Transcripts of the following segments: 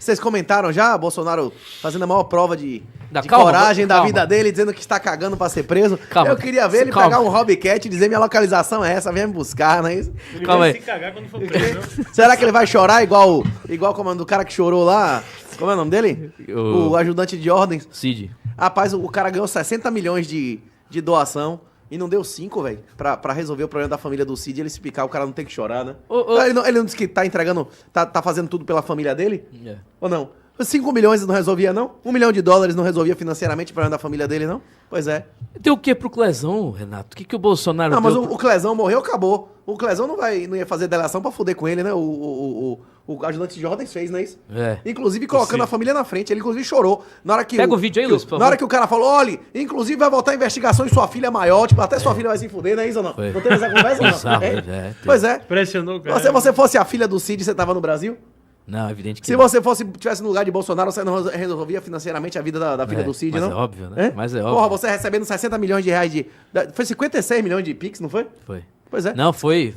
Vocês comentaram já, Bolsonaro fazendo a maior prova de Calma, coragem da calma. vida dele, dizendo que está cagando pra ser preso. Calma. Eu queria ver ele Calma. pegar um Hobbycat e dizer minha localização é essa, vem me buscar, não é isso? Ele Calma vai aí. se cagar quando for preso, não? Será que ele vai chorar igual como é o do cara que chorou lá? Como é o nome dele? O- O ajudante de ordens. Cid. Rapaz, o cara ganhou 60 milhões de doação e não deu 5, velho, pra resolver o problema da família do Cid. Ele se picar, o cara não tem que chorar, né? Ele não disse que tá entregando, tá fazendo tudo pela família dele? É. Ou não? 5 milhões não resolvia, não? $1 milhão não resolvia financeiramente o problema da família dele, não? Pois é. Deu o que pro Clezão, Renato? O que o Bolsonaro Não, mas deu o Clezão morreu, acabou. O Clezão não ia fazer delação pra fuder com ele, né? O ajudante de ordens fez, não é isso? É. Inclusive colocando a família na frente. Ele inclusive chorou. Na hora que Pega o vídeo aí, Luiz, por Na favor. hora que o cara falou, olha, inclusive vai voltar a investigação e sua filha é maior, tipo, até sua filha vai se fuder, não é isso ou não? Foi. Não teve essa conversa, não? Bizarro, É? é. Pois é. Pressionou o cara. Se você fosse a filha do Cid, você tava no Brasil? Não, é evidente que Se não. você tivesse no lugar de Bolsonaro, você não resolvia financeiramente a vida da filha do Cid, mas não? é óbvio, né? Mas é óbvio. Porra, você recebendo 60 milhões de reais foi 56 milhões de Pix, não foi? Foi. Pois é. Não, foi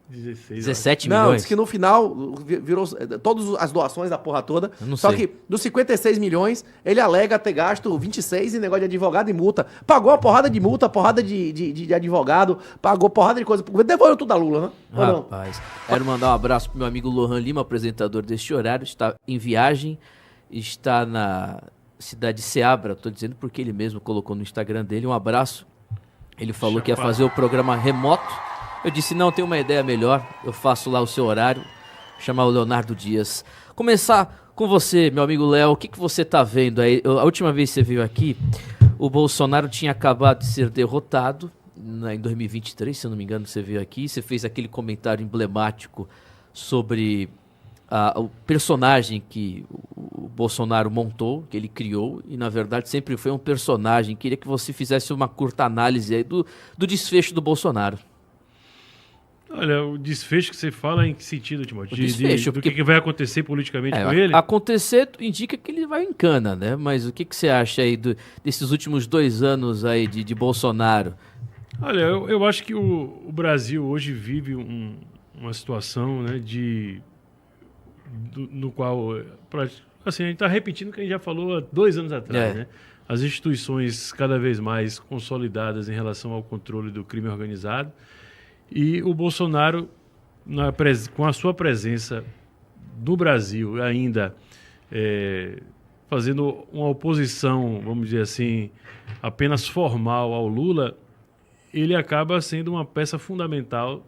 16, 17 Não, milhões. disse que no final virou todas as doações da porra toda. Eu não Só sei. que dos 56 milhões, ele alega ter gasto 26 em negócio de advogado e multa. Pagou a porrada de multa, porrada de advogado, pagou porrada de coisa. Devolveu tudo a Lula, né? Ou não? Rapaz, quero mandar um abraço pro meu amigo Lohan Lima, apresentador deste horário. Está em viagem, está na cidade de Seabra, tô dizendo porque ele mesmo colocou no Instagram dele. Um abraço. Ele falou que ia fazer o programa remoto. Eu disse, não, tem uma ideia melhor. Eu faço lá o seu horário. Chamar o Leonardo Dias. Começar com você, meu amigo Léo. O que você tá vendo aí? A última vez que você veio aqui, o Bolsonaro tinha acabado de ser derrotado. Em 2023, se eu não me engano, você veio aqui. Você fez aquele comentário emblemático sobre o personagem que o Bolsonaro montou, que ele criou, e na verdade sempre foi um personagem. Queria que você fizesse uma curta análise aí do desfecho do Bolsonaro. Olha, o desfecho que você fala em que sentido, Timóteo? Desfecho, Do porque- que vai acontecer politicamente com ele? Acontecer indica que ele vai em cana, né? Mas o que você acha aí desses últimos 2 anos aí de Bolsonaro? Olha, eu acho que o Brasil hoje vive uma situação, né, no qual, assim, a gente está repetindo o que a gente já falou há 2 anos atrás, né? As instituições cada vez mais consolidadas em relação ao controle do crime organizado e o Bolsonaro, com a sua presença no Brasil ainda fazendo uma oposição, vamos dizer assim, apenas formal ao Lula, ele acaba sendo uma peça fundamental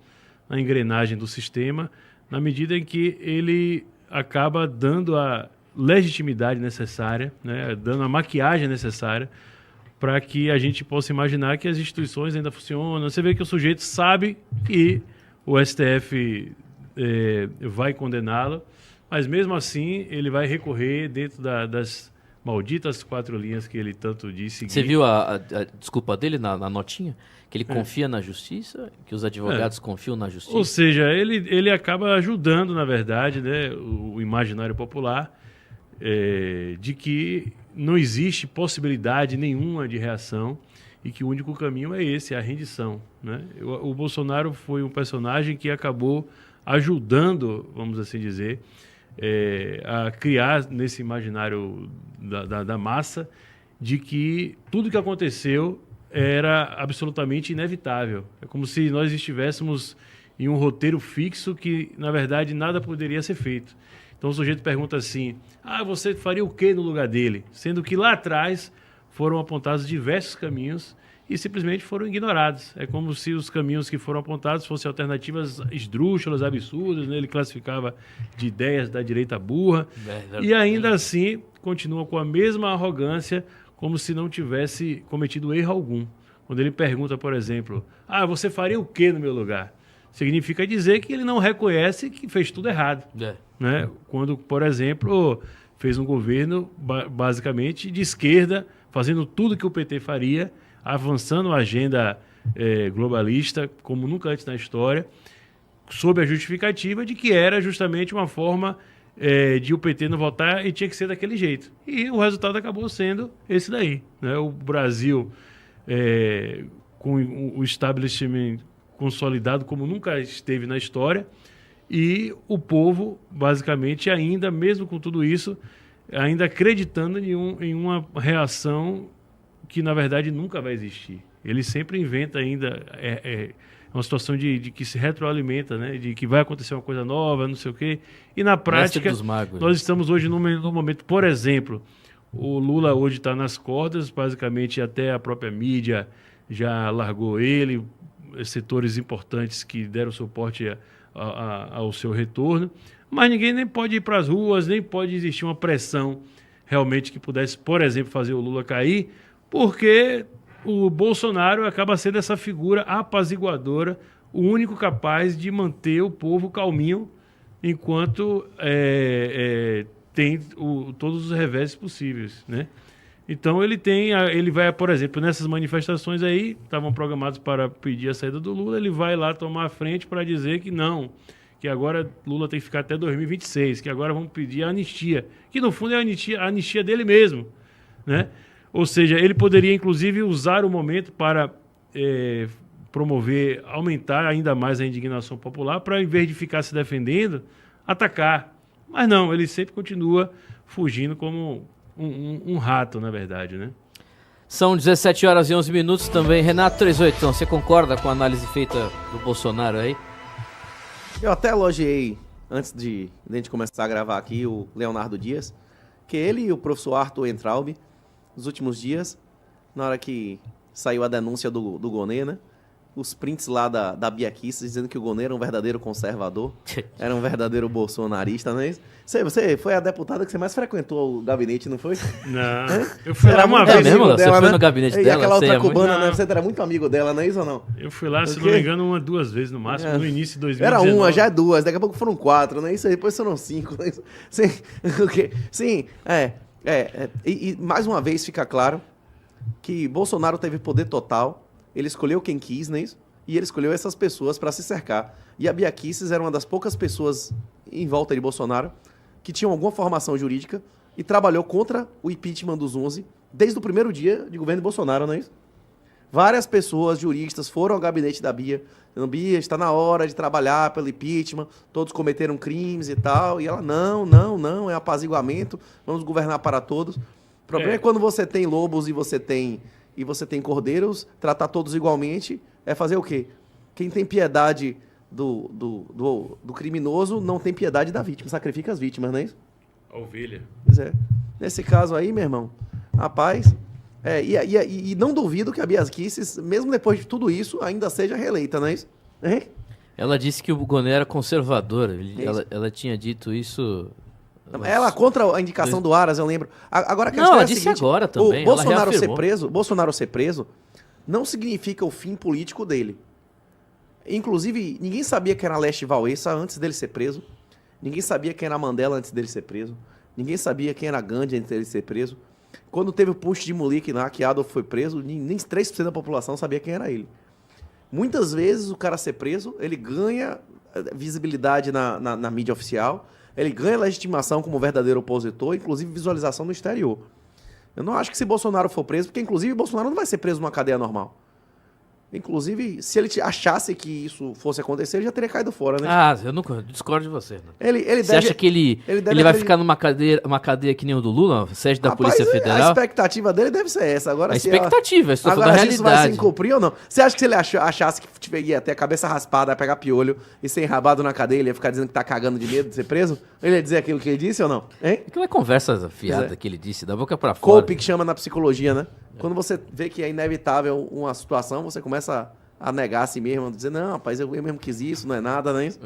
na engrenagem do sistema, na medida em que ele acaba dando a legitimidade necessária, né, dando a maquiagem necessária para que a gente possa imaginar que as instituições ainda funcionam. Você vê que o sujeito sabe que o STF vai condená-lo, mas mesmo assim ele vai recorrer dentro das malditas 4 linhas que ele tanto disse. Você viu a desculpa dele na notinha? Que ele confia na justiça, que os advogados confiam na justiça. Ou seja, ele acaba ajudando, na verdade, né, o imaginário popular de que não existe possibilidade nenhuma de reação e que o único caminho é esse, a rendição, né? O Bolsonaro foi um personagem que acabou ajudando, vamos assim dizer, a criar nesse imaginário da massa de que tudo que aconteceu era absolutamente inevitável. É como se nós estivéssemos em um roteiro fixo que, na verdade, nada poderia ser feito. Então o sujeito pergunta assim, você faria o quê no lugar dele? Sendo que lá atrás foram apontados diversos caminhos e simplesmente foram ignorados. É como se os caminhos que foram apontados fossem alternativas esdrúxulas, absurdas, né? Ele classificava de ideias da direita burra e ainda assim continua com a mesma arrogância, como se não tivesse cometido erro algum. Quando ele pergunta, por exemplo, você faria o quê no meu lugar? Significa dizer que ele não reconhece que fez tudo errado. Né? Quando, por exemplo, fez um governo basicamente de esquerda, fazendo tudo que o PT faria, avançando a agenda globalista, como nunca antes na história, sob a justificativa de que era justamente uma forma de o PT não votar e tinha que ser daquele jeito. E o resultado acabou sendo esse daí, né? O Brasil, com o establishment consolidado como nunca esteve na história, e o povo, basicamente, ainda, mesmo com tudo isso, ainda acreditando em uma reação que, na verdade, nunca vai existir. Ele sempre inventa ainda... É uma situação de que se retroalimenta, né? De que vai acontecer uma coisa nova, não sei o quê. E, na prática, nós estamos hoje num momento... Por exemplo, o Lula hoje está nas cordas, basicamente até a própria mídia já largou ele, setores importantes que deram suporte ao seu retorno, mas ninguém nem pode ir para as ruas, nem pode existir uma pressão realmente que pudesse, por exemplo, fazer o Lula cair, porque o Bolsonaro acaba sendo essa figura apaziguadora, o único capaz de manter o povo calminho enquanto tem todos os reveses possíveis, né? Então ele vai, por exemplo, nessas manifestações aí, estavam programados para pedir a saída do Lula, ele vai lá tomar a frente para dizer que não, que agora Lula tem que ficar até 2026, que agora vamos pedir a anistia, que no fundo é a anistia dele mesmo, né? Ou seja, ele poderia inclusive usar o momento para promover, aumentar ainda mais a indignação popular, para, em vez de ficar se defendendo, atacar. Mas não, ele sempre continua fugindo como um rato, na verdade, né? São 17 horas e 11 minutos também. Renato 38, então, você concorda com a análise feita do Bolsonaro aí? Eu até elogiei, antes de a gente começar a gravar aqui, o Leonardo Dias, que ele e o professor Arthur Entraub, nos últimos dias, na hora que saiu a denúncia do Gonê, né? Os prints lá da Bia Kicis dizendo que o Gonê era um verdadeiro conservador, era um verdadeiro bolsonarista, não é isso? Você foi a deputada que você mais frequentou o gabinete, não foi? Não, eu fui lá uma vez. Mesmo, você foi no gabinete dela? E aquela outra cubana, né? Você era muito amigo dela, não é isso ou não? Eu fui lá, se não me engano, 1 ou 2 vezes no máximo, no início de 2019. Era 1, já é 2, daqui a pouco foram 4, não é isso? Depois foram 5, não é isso? Sim, e mais uma vez fica claro que Bolsonaro teve poder total. Ele escolheu quem quis, não é isso? E ele escolheu essas pessoas para se cercar. E a Bia Kicis era uma das poucas pessoas em volta de Bolsonaro que tinham alguma formação jurídica e trabalhou contra o impeachment dos 11 desde o primeiro dia de governo de Bolsonaro, não é isso? Várias pessoas juristas foram ao gabinete da Bia, dizendo: Bia, está na hora de trabalhar pelo impeachment, todos cometeram crimes e tal. E ela, não, é apaziguamento, vamos governar para todos. O problema é quando você tem lobos e você tem cordeiros, tratar todos igualmente, é fazer o quê? Quem tem piedade do criminoso não tem piedade da vítima, sacrifica as vítimas, não é isso? A ovelha. Pois é. Nesse caso aí, meu irmão, rapaz, e não duvido que a Bia Kicis, mesmo depois de tudo isso, ainda seja reeleita, não é isso? Hein? Ela disse que o Gonê era conservador, ela tinha dito isso... Ela contra a indicação do Aras, eu lembro. Agora a questão ela disse seguinte, agora também. O Bolsonaro ser preso não significa o fim político dele. Inclusive, ninguém sabia quem era Leste Valesa antes dele ser preso. Ninguém sabia quem era Mandela antes dele ser preso. Ninguém sabia quem era Gandhi antes dele ser preso. Quando teve o push de Mulik lá, que Adolf foi preso, nem 3% da população sabia quem era ele. Muitas vezes o cara ser preso, ele ganha visibilidade na mídia oficial, ele ganha legitimação como verdadeiro opositor, inclusive visualização no exterior. Eu não acho que se Bolsonaro for preso, porque inclusive Bolsonaro não vai ser preso numa cadeia normal. Inclusive, se ele achasse que isso fosse acontecer, ele já teria caído fora, né? Ah, eu não discordo de você. Né? Você acha que ele vai ficar numa cadeia que nem o do Lula, sede da Polícia Federal? A expectativa dele deve ser essa. Agora, isso da realidade. Isso vai se cumprir ou não? Você acha que se ele achasse que ia ter a cabeça raspada, ia pegar piolho e ser enrabado na cadeia, ele ia ficar dizendo que tá cagando de medo de ser preso? Ele ia dizer aquilo que ele disse ou não? Hein? Aquilo é conversa fiada que ele disse, da boca pra fora. Cope, que chama na psicologia, né? Quando você vê que é inevitável uma situação, você começa a negar a si mesmo, a dizer, não, rapaz, eu mesmo quis isso, não é nada, não é isso?